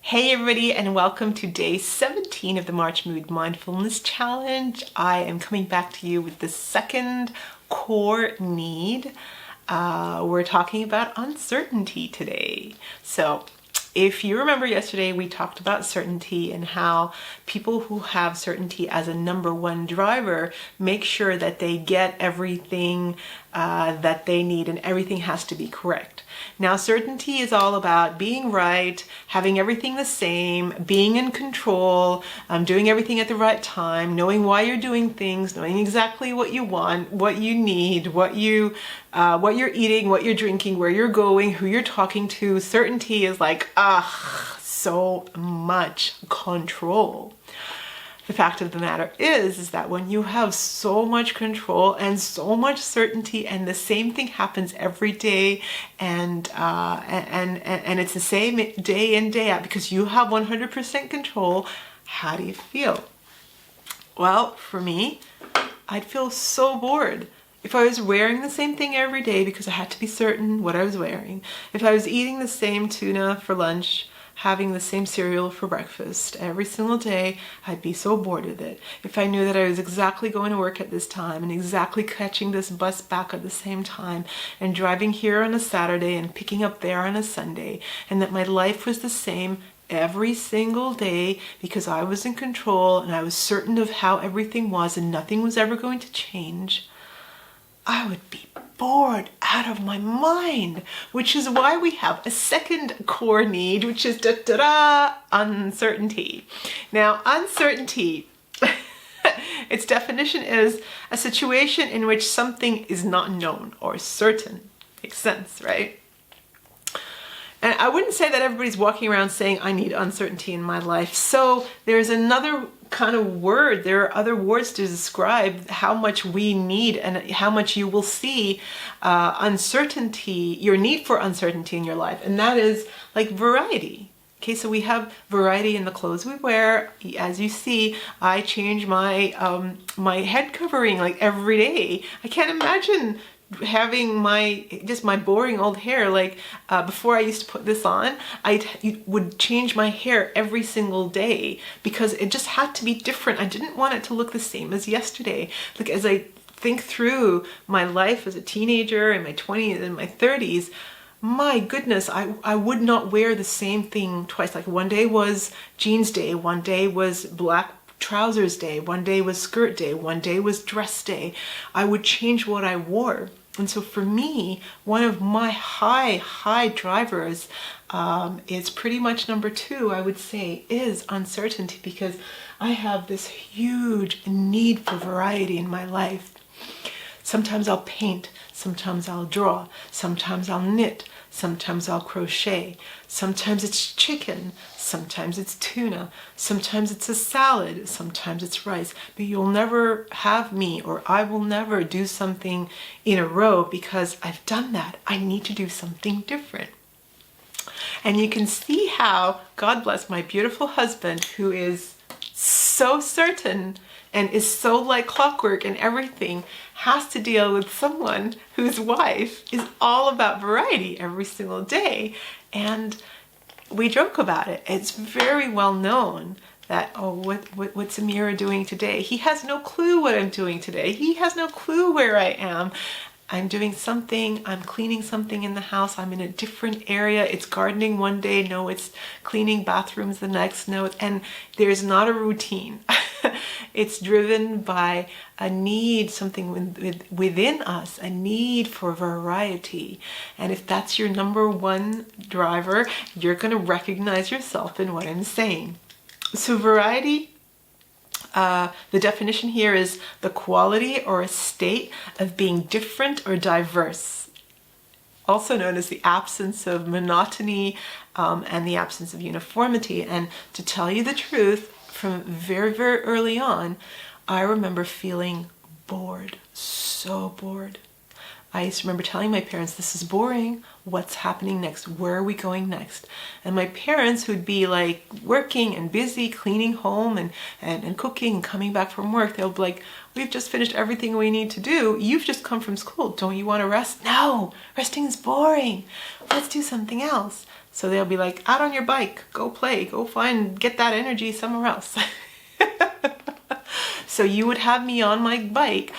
Hey everybody, and welcome to day 17 of the March Mood Mindfulness Challenge. I am coming back to you with the second core need. We're talking about uncertainty today. So if you remember yesterday, we talked about certainty and how people who have certainty as a number one driver make sure that they get everything that they need, and everything has to be correct. Now, certainty is all about being right, having everything the same, being in control, doing everything at the right time, knowing why you're doing things, knowing exactly what you want, what you need, what you're eating, what you're drinking, where you're going, who you're talking to. Certainty is like, so much control. The fact of the matter is that when you have so much control and so much certainty, and the same thing happens every day, and it's the same day in, day out, because you have 100% control, how do you feel? Well, for me, I'd feel so bored. If I was wearing the same thing every day because I had to be certain what I was wearing, if I was eating the same tuna for lunch, having the same cereal for breakfast every single day, I'd be so bored with it. If I knew that I was exactly going to work at this time and exactly catching this bus back at the same time and driving here on a Saturday and picking up there on a Sunday, and that my life was the same every single day because I was in control and I was certain of how everything was and nothing was ever going to change, I would be bored out of my mind, which is why we have a second core need, which is uncertainty. Now, uncertainty, its definition is a situation in which something is not known or certain. Makes sense, right? And I wouldn't say that everybody's walking around saying, I need uncertainty in my life. So there's another kind of word, there are other words to describe how much we need and how much you will see uncertainty, your need for uncertainty in your life. And that is like variety. Okay, so we have variety in the clothes we wear. As you see, I change my my head covering like every day. I can't imagine having my boring old hair. Like before I used to put this on, I would change my hair every single day because it just had to be different. I didn't want it to look the same as yesterday. Like as I think through my life as a teenager in my 20s and my 30s, my goodness, I would not wear the same thing twice. Like one day was jeans day, one day was black trousers day, one day was skirt day, one day was dress day. I would change what I wore. And so for me, one of my high drivers is pretty much number two, I would say, is uncertainty, because I have this huge need for variety in my life. Sometimes I'll paint, sometimes I'll draw, sometimes I'll knit, sometimes I'll crochet, sometimes it's chicken, sometimes it's tuna, sometimes it's a salad, sometimes it's rice. But you'll never have me, or I will never do something in a row because I've done that. I need to do something different. And you can see how, God bless my beautiful husband, who is so certain and is so like clockwork and everything, has to deal with someone whose wife is all about variety every single day. And we joke about it. It's very well known that, oh, what's Amira doing today? He has no clue what I'm doing today. He has no clue where I am. I'm doing something, I'm cleaning something in the house, I'm in a different area, it's gardening one day, no, it's cleaning bathrooms the next, no, and there's not a routine. It's driven by a need, something within us, a need for variety. And if that's your number one driver, you're going to recognize yourself in what I'm saying. So variety, the definition here is the quality or a state of being different or diverse, also known as the absence of monotony and the absence of uniformity. And to tell you the truth, from very, very early on, I remember feeling bored, so bored. I used to remember telling my parents, this is boring. What's happening next? Where are we going next? And my parents, who'd be like working and busy, cleaning home and cooking and coming back from work, they'll be like, we've just finished everything we need to do. You've just come from school. Don't you want to rest? No, resting is boring. Let's do something else. So they'll be like, out on your bike, go play, go find, get that energy somewhere else. So you would have me on my bike,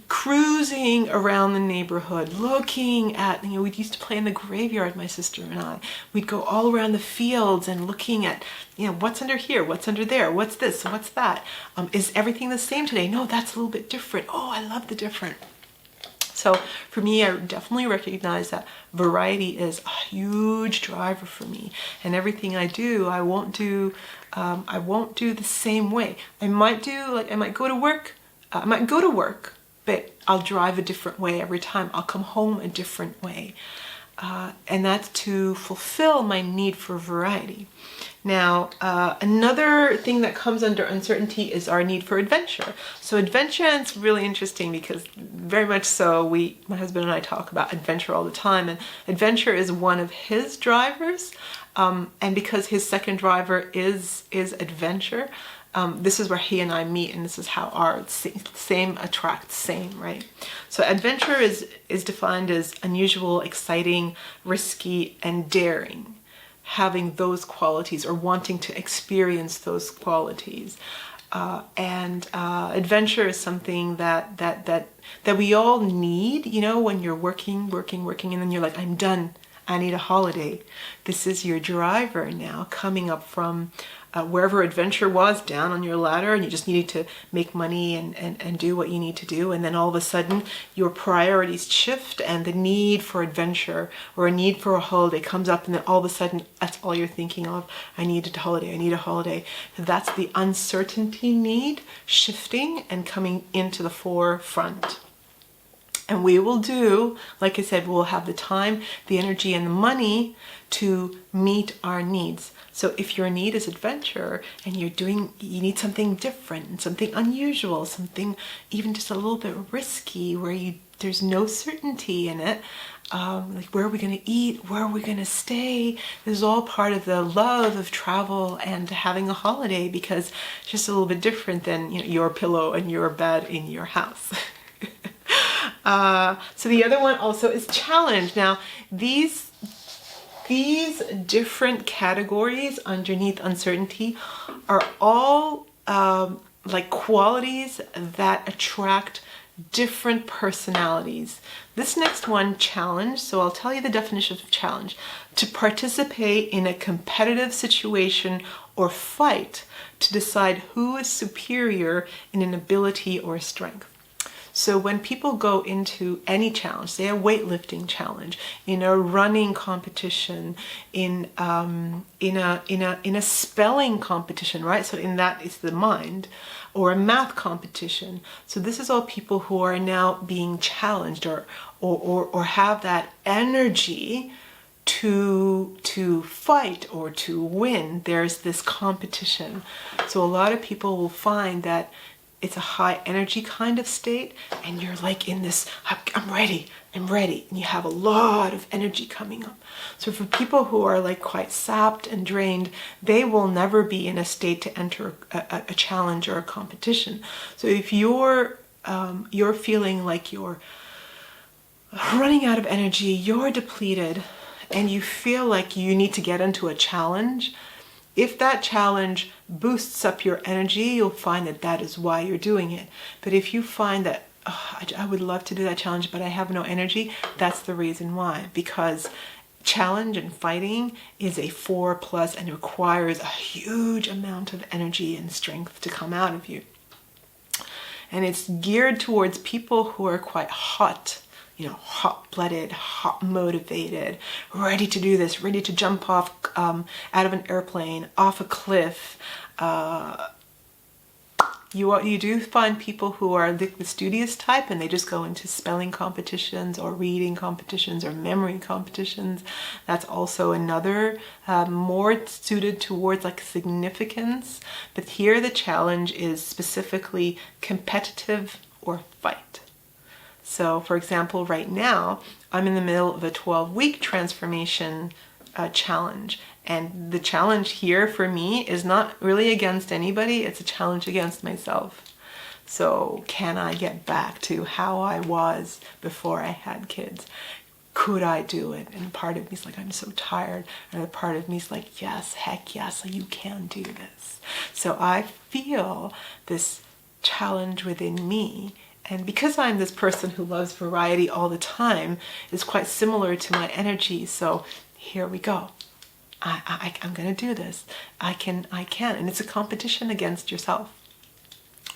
cruising around the neighborhood, looking at, we used to play in the graveyard, my sister and I. We'd go all around the fields and looking at, what's under here, what's under there, what's this, what's that? Is everything the same today? No, that's a little bit different. Oh, I love the different. So for me, I definitely recognize that variety is a huge driver for me. And everything I do, I won't do the same way. I might go to work, but I'll drive a different way every time. I'll come home a different way. And that's to fulfill my need for variety. Now, another thing that comes under uncertainty is our need for adventure. So adventure is really interesting because very much so, my husband and I talk about adventure all the time, and adventure is one of his drivers. And because his second driver is adventure, this is where he and I meet, and this is how our same attracts same, right? So adventure is defined as unusual, exciting, risky, and daring. Having those qualities or wanting to experience those qualities. And adventure is something that we all need, when you're working, and then you're like, I'm done. I need a holiday. This is your driver now coming up from wherever adventure was down on your ladder, and you just needed to make money and do what you need to do. And then all of a sudden your priorities shift and the need for adventure or a need for a holiday comes up, and then all of a sudden that's all you're thinking of. I need a holiday. That's the uncertainty need shifting and coming into the forefront. And we will do, like I said, we'll have the time, the energy, and the money to meet our needs. So if your need is adventure and you need something different and something unusual, something even just a little bit risky where there's no certainty in it, like where are we going to eat, where are we going to stay? This is all part of the love of travel and having a holiday, because it's just a little bit different than your pillow and your bed in your house. So the other one also is challenge. Now, these different categories underneath uncertainty are all like qualities that attract different personalities. This next one, challenge. So I'll tell you the definition of challenge: to participate in a competitive situation or fight to decide who is superior in an ability or strength. So when people go into any challenge, say a weightlifting challenge, in a running competition, in a spelling competition, right? So in that is the mind, or a math competition. So this is all people who are now being challenged or have that energy to fight or to win. There's this competition. So a lot of people will find that it's a high energy kind of state, and you're like in this, I'm ready, and you have a lot of energy coming up. So for people who are like quite sapped and drained, they will never be in a state to enter a challenge or a competition. So if you're feeling like you're running out of energy, you're depleted, and you feel like you need to get into a challenge, if that challenge boosts up your energy, you'll find that is why you're doing it. But if you find that, I would love to do that challenge, but I have no energy, that's the reason why. Because challenge and fighting is a 4+ and requires a huge amount of energy and strength to come out of you. And it's geared towards people who are quite hot, hot-blooded, hot motivated, ready to do this, ready to jump off out of an airplane, off a cliff. You do find people who are the studious type, and they just go into spelling competitions or reading competitions or memory competitions. That's also another more suited towards like significance. But here the challenge is specifically competitive or fight. So, for example, right now, I'm in the middle of a 12-week transformation challenge. And the challenge here for me is not really against anybody, it's a challenge against myself. So, can I get back to how I was before I had kids? could I do it? And part of me's like, I'm so tired. And a part of me's like, yes, heck yes, you can do this. So I feel this challenge within me. And because I'm this person who loves variety all the time, it's quite similar to my energy. So here we go. I'm going to do this. I can. And it's a competition against yourself.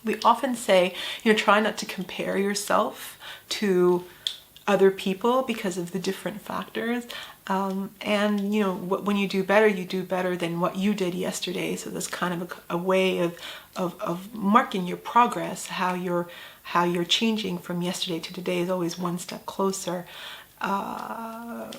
We often say, try not to compare yourself to other people because of the different factors. And when you do better than what you did yesterday. So that's kind of a way of marking your progress, how you're changing from yesterday to today is always one step closer. I'm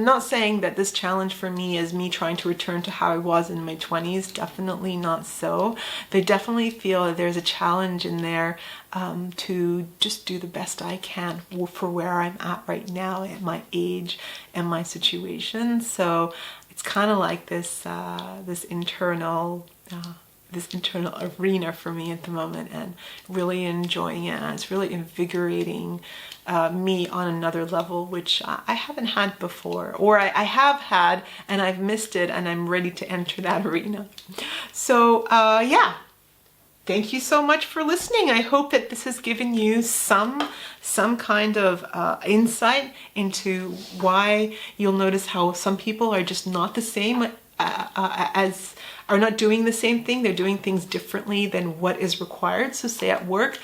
not saying that this challenge for me is me trying to return to how I was in my 20s. Definitely not so. But I definitely feel that there's a challenge in there to just do the best I can for where I'm at right now, at my age and my situation. So it's kind of like this internal arena for me at the moment, and really enjoying it. And it's really invigorating me on another level, which I haven't had before, or I have had and I've missed it, and I'm ready to enter that arena. So yeah, thank you so much for listening. I hope that this has given you some kind of insight into why you'll notice how some people are just not the same are not doing the same thing. They're doing things differently than what is required. So say at work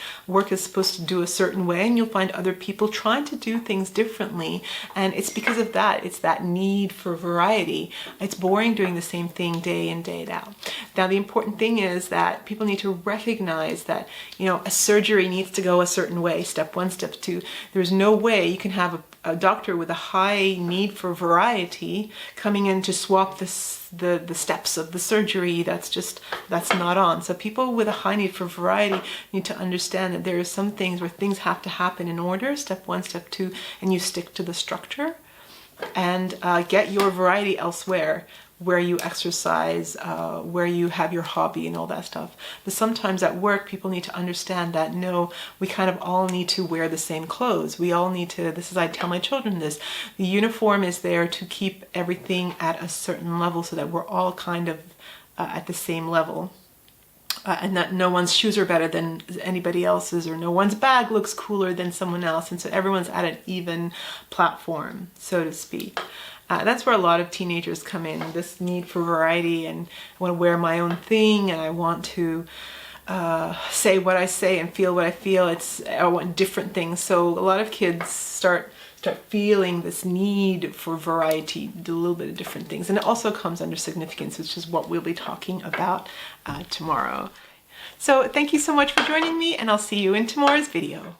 is supposed to do a certain way, and you'll find other people trying to do things differently. And it's because of that. It's that need for variety. It's boring doing the same thing day in, day out. Now, the important thing is that people need to recognize that, a surgery needs to go a certain way. Step one, step two. There's no way you can have a doctor with a high need for variety coming in to swap the steps of the surgery. That's not on. So people with a high need for variety need to understand that there are some things where things have to happen in order, step one, step two, and you stick to the structure, and get your variety elsewhere, where you exercise, where you have your hobby and all that stuff. But sometimes at work, people need to understand that, no, we kind of all need to wear the same clothes. We all need to, I tell my children this, the uniform is there to keep everything at a certain level so that we're all kind of at the same level. And that no one's shoes are better than anybody else's, or no one's bag looks cooler than someone else. And so everyone's at an even platform, so to speak. That's where a lot of teenagers come in, this need for variety, and I want to wear my own thing, and I want to say what I say and feel what I feel. I want different things. So a lot of kids start feeling this need for variety, do a little bit of different things. And it also comes under significance, which is what we'll be talking about tomorrow. So thank you so much for joining me, and I'll see you in tomorrow's video.